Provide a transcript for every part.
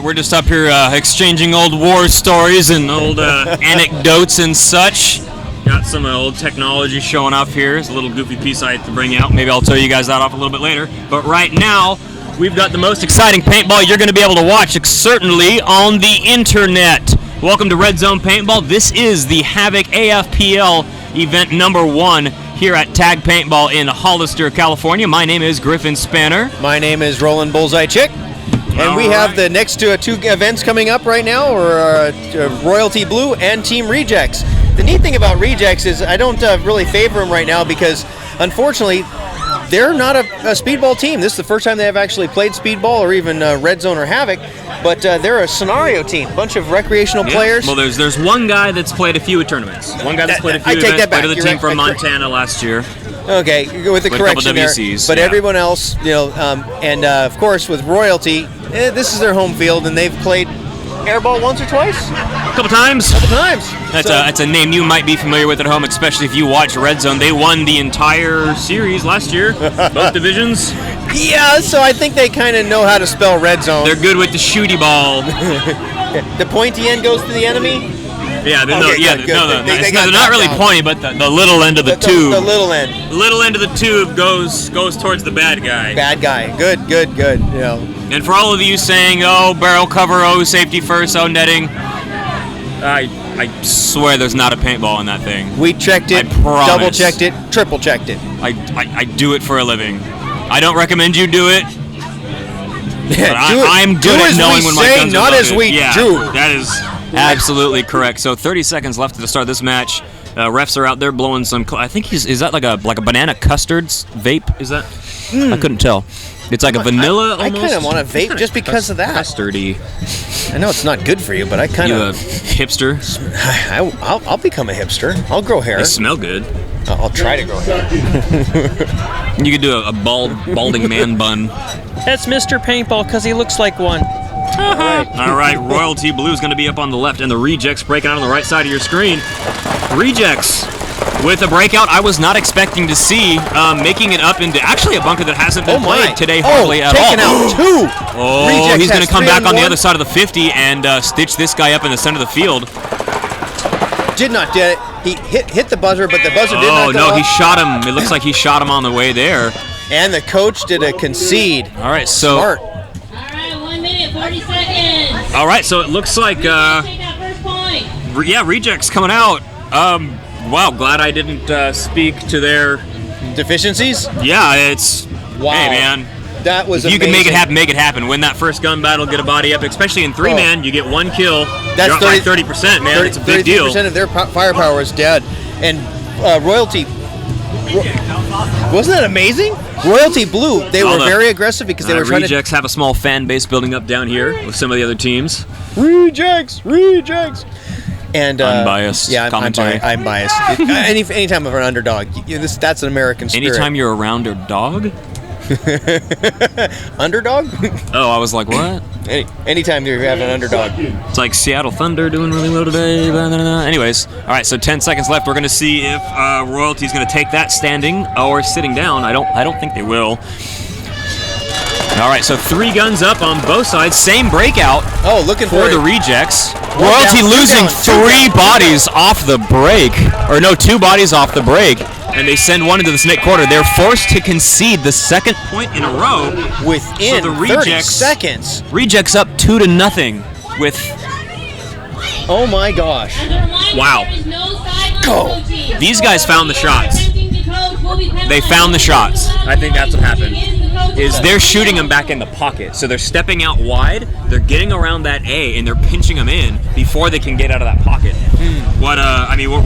right, we're just up here exchanging old war stories and old anecdotes and such. Got some old technology showing up here. It's a little goofy piece I had to bring out. Maybe I'll tell you guys that off a little bit later. But right now, we've got the most exciting paintball you're going to be able to watch, certainly on the internet. Welcome to Red Zone Paintball. This is the Havoc AFPL event number 1 here at Tag Paintball in Hollister, California. My name is Griffan Spanner. My name is Roland Bullseye. And we have the next two events coming up right now, Royalty Blue and Team Rejexx. The neat thing about Rejexx is I don't really favor them right now because, unfortunately, they're not a speedball team. This is the first time they have actually played speedball or even Red Zone or Havoc, but they're a scenario team, a bunch of recreational players. Well, there's one guy that's played a few tournaments. One guy that's played a few events, played with the team from Montana last year. Okay, with the correction there. But everyone else, and of course with Royalty, this is their home field, and they've played airball once or twice? A couple times. That's a name you might be familiar with at home, especially if you watch Red Zone. They won the entire series last year, both divisions. Yeah, so I think they kind of know how to spell Red Zone. They're good with the shooty ball. The pointy end goes to the enemy? Yeah, they're not really pointy, but the little end of the tube. The little end. The little end of the tube goes towards the bad guy. Bad guy. Good. And for all of you saying, oh, barrel cover, oh, safety first, oh, netting, I swear there's not a paintball in that thing. We checked it, double-checked it, triple-checked it. I do it for a living. I don't recommend you do it. Yeah, I'm good at knowing when my guns are loaded. Not as we do. That is absolutely correct. So 30 seconds left to the start of this match. Refs are out there blowing some. I think is that like a banana custards vape? Is that? I couldn't tell. It's like a vanilla. I kind of want to vape just because of that. Custardy. I know it's not good for you, but I kind of. You a hipster? I'll become a hipster. I'll grow hair. They smell good. I'll try to grow hair. You could do a balding man bun. That's Mr. Paintball because he looks like one. All right, Royalty Blue is going to be up on the left, and the Rejexx breaking out on the right side of your screen. Rejexx with a breakout I was not expecting to see, making it up into actually a bunker that hasn't been played today hardly at all. Taking out 2. Oh, Rejexx he's going to come back on the other side of the 50 and stitch this guy up in the center of the field. Did not get it. He hit the buzzer, but the buzzer did not go no, off. he shot him. It looks like he shot him on the way there. And the coach did a concede. All right, so. Smart. All right, 1 minute, 40 seconds. All right, so it looks like. Take that first point. Yeah, Rejexx coming out. Wow, glad I didn't speak to their deficiencies. Yeah, it's. Wow. Hey, man. That was amazing. You can make it happen. Win that first gun battle, get a body up, especially in 3-man. You get 1 kill. That's you're up by 30%, man. It's a big deal. 30% of their firepower is dead. And Royalty. Wasn't that amazing? Royalty Blue. They were very aggressive because they were trying to. Rejexx have a small fan base building up down here with some of the other teams. Rejexx. And unbiased commentary. I'm biased. Anytime of an underdog, that's an American spirit. Anytime you're around a dog. Underdog? Oh, I was like, what? Anytime you have an underdog. It's like Seattle Thunder doing really well today. Anyways, all right, so 10 seconds left. We're going to see if Royalty's going to take that standing or sitting down. I don't think they will. All right, so 3 guns up on both sides. Same breakout. Oh, looking for the Rejexx. Royalty losing 3 bodies off the break. Or no, 2 bodies off the break. And they send one into the snake quarter. They're forced to concede the second point in a row. Within 30 seconds. Rejexx up 2-0 with... Oh my gosh. Wow. Go. These guys found the shots. They found the shots. I think that's what happened. Is they're shooting them back in the pocket. So they're stepping out wide, they're getting around that A, and they're pinching them in before they can get out of that pocket. What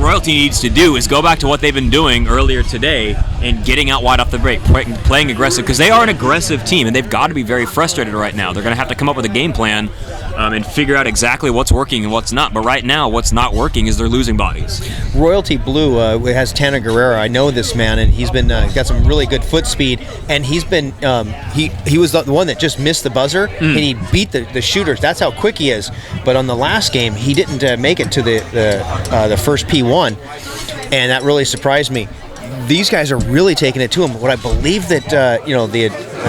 Royalty needs to do is go back to what they've been doing earlier today and getting out wide off the break, playing aggressive, because they are an aggressive team, and they've got to be very frustrated right now. They're going to have to come up with a game plan and figure out exactly what's working and what's not. But right now, what's not working is they're losing bodies. Royalty Blue has Tanner Guerrero. I know this man, and he's been got some really good foot speed, and he's been he was the one that just missed the buzzer, and he beat the shooters. That's how quick he is. But on the last game, he didn't make it to the first P1, and that really surprised me. These guys are really taking it to him. What I believe that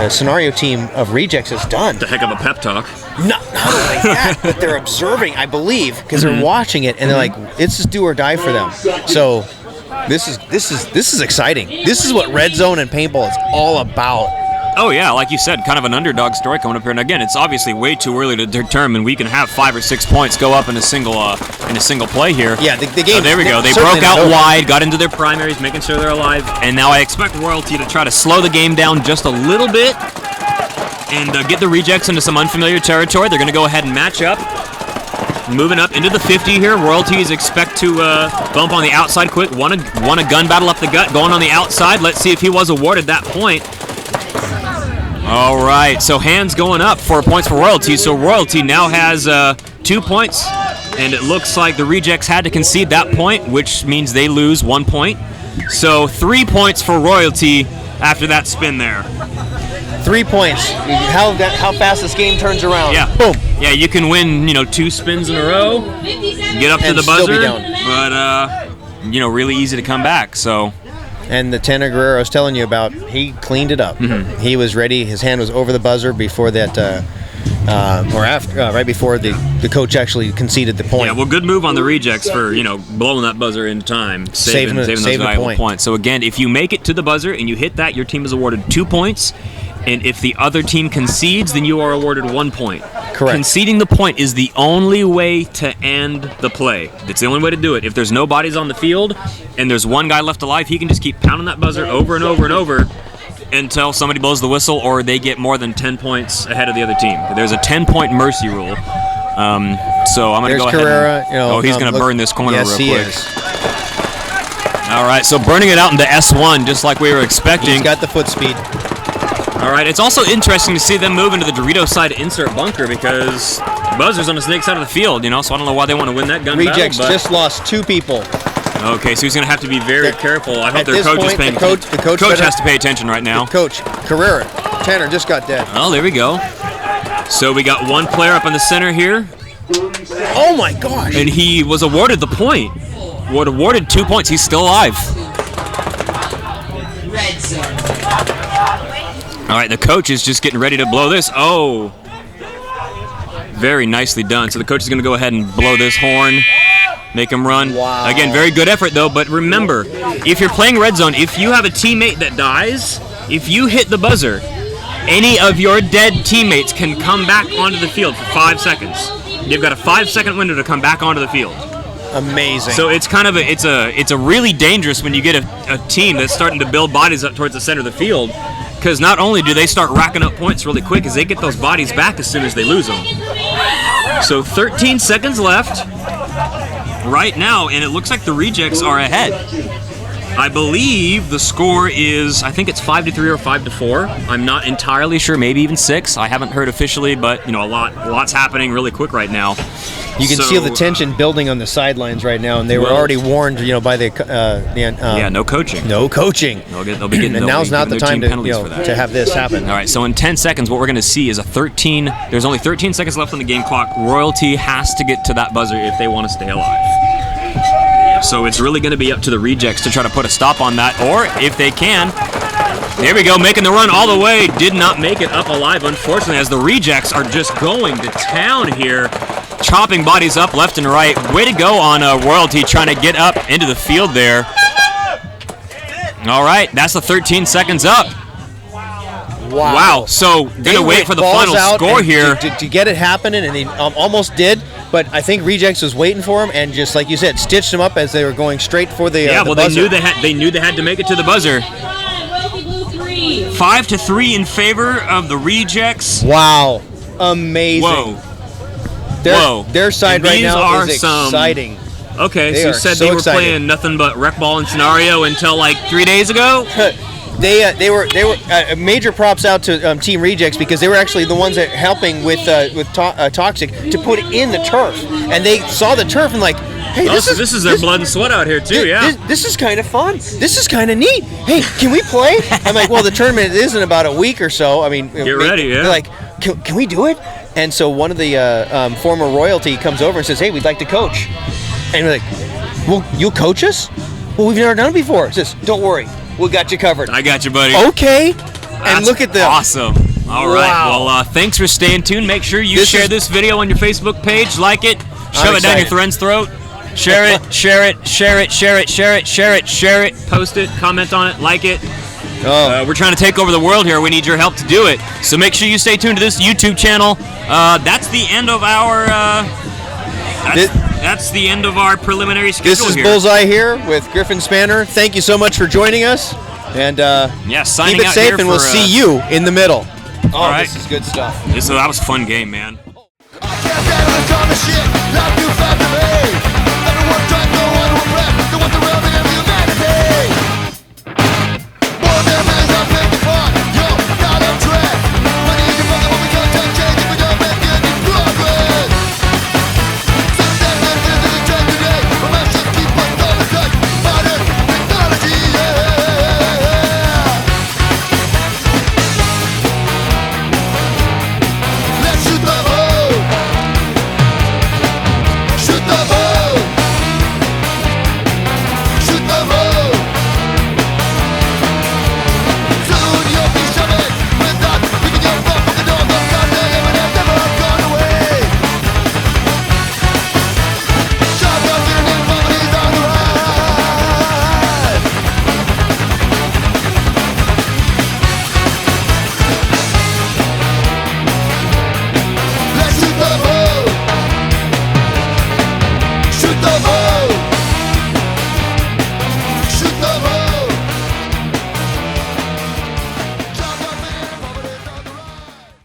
scenario team of Rejexx has done. The heck of a pep talk. Not only that, but they're observing, I believe, because they're watching it, and they're like, it's just do or die for them. So this is exciting. This is what Red Zone and paintball is all about. Oh yeah, like you said, kind of an underdog story coming up here. And again, it's obviously way too early to determine we can have 5 or 6 points go up in a single play here. Yeah, the game. Oh, there we go. They broke out wide, got into their primaries, making sure they're alive, and now I expect Royalty to try to slow the game down just a little bit and get the Rejexx into some unfamiliar territory. They're going to go ahead and match up. Moving up into the 50 here. Royalties expect to bump on the outside quick. Won a gun battle up the gut, going on the outside. Let's see if he was awarded that point. All right, so hands going up for points for Royalty. So Royalty now has 2 points, and it looks like the Rejexx had to concede that point, which means they lose 1 point. So 3 points for Royalty after that spin there. 3 points. How fast this game turns around. Yeah. Boom. Yeah, you can win, 2 spins in a row, get up to And the still be buzzer, down. but really easy to come back. So. And the Tanner Guerrero I was telling you about, he cleaned it up. Mm-hmm. He was ready. His hand was over the buzzer before that, or after, right before the coach actually conceded the point. Yeah, well, good move on the Rejexx for blowing that buzzer in time, saving those valuable points. So again, if you make it to the buzzer and you hit that, your team is awarded 2 points. And if the other team concedes, then you are awarded 1 point. Correct. Conceding the point is the only way to end the play. It's the only way to do it. If there's no bodies on the field and there's one guy left alive, he can just keep pounding that buzzer over and over and over until somebody blows the whistle or they get more than 10 points ahead of the other team. There's a 10-point mercy rule. So I'm going to go Carrera, ahead. He's going to burn this corner real quick. Yes, he is. All right, so burning it out into S1 just like we were expecting. He's got the foot speed. All right, it's also interesting to see them move into the Dorito side insert bunker because Buzzer's on the snake side of the field, so I don't know why they want to win that gun Rejexx battle. just lost 2 people. Okay, so he's going to have to be very careful. I hope their coach is paying attention. The coach has to pay attention right now. Coach, Carrera, Tanner just got dead. Oh, there we go. So we got one player up in the center here. Oh my gosh. And he was awarded the point. Awarded 2 points. He's still alive. Red zone. All right, the coach is just getting ready to blow this. Oh, very nicely done. So the coach is going to go ahead and blow this horn, make him run. Wow. Again, very good effort, though. But remember, if you're playing red zone, if you have a teammate that dies, if you hit the buzzer, any of your dead teammates can come back onto the field for 5 seconds. You've got a 5-second window to come back onto the field. Amazing. So it's kind of it's a really dangerous when you get a team that's starting to build bodies up towards the center of the field. Because not only do they start racking up points really quick, as they get those bodies back as soon as they lose them. So 13 seconds left right now, and it looks like the Rejexx are ahead. I believe the score is, I think it's 5-3 or 5-4. I'm not entirely sure, maybe even 6. I haven't heard officially, but lots happening really quick right now. You can feel the tension building on the sidelines right now, and they were already warned, by the no coaching. No coaching. They'll be getting. And now's not the time to have this happen. All right, so in 10 seconds, what we're going to see is there's only 13 seconds left on the game clock. Royalty has to get to that buzzer if they want to stay alive. So it's really going to be up to the Rejexx to try to put a stop on that, or if they can. There we go, making the run all the way. Did not make it up alive, unfortunately, as the Rejexx are just going to town here, chopping bodies up left and right. Way to go on Royalty trying to get up into the field there. All right, that's the 13 seconds up. Wow. So gonna wait for the final score here to get it happening, and they almost did. But I think Rejexx was waiting for him, and just like you said, stitched him up as they were going straight for the well, buzzer. they knew they had to make it to the buzzer. 5-3 in favor of the Rejexx. Wow, amazing. Whoa. Their side right now is exciting. Okay, so you said they were playing nothing but rec ball and scenario until like 3 days ago. They were major props out to Team Rejexx, because they were actually the ones that helping with Toxic to put in the turf, and they saw the turf and like, hey, this is their blood and sweat out here too. This is kind of fun. This is kind of neat. Hey, can we play? I'm like, well, the tournament isn't about a week or so. I mean, get ready. Yeah. They're like, can we do it? And so one of the former Royalty comes over and says, hey, we'd like to coach. And we're like, well, you'll coach us? Well, we've never done it before. He says, don't worry. We got you covered. I got you, buddy. Okay. And look at them. Awesome. All right. Wow. Well, thanks for staying tuned. Make sure you This share is- this video on your Facebook page, like it, shove it down your excited. friend's throat. Share it, share it, share it, share it, share it, share it, share it, post it, comment on it, like it. We're trying to take over the world here. We need your help to do it. So make sure you stay tuned to this YouTube channel. That's the end of our. That's the end of our preliminary schedule. This is here. Bullseye here with Griffin Spanner. Thank you so much for joining us. And signing keep it out safe, here and we'll for, see you in the middle. All right. This is good stuff. That was a fun game, man. I can't stand on the shit. Love you,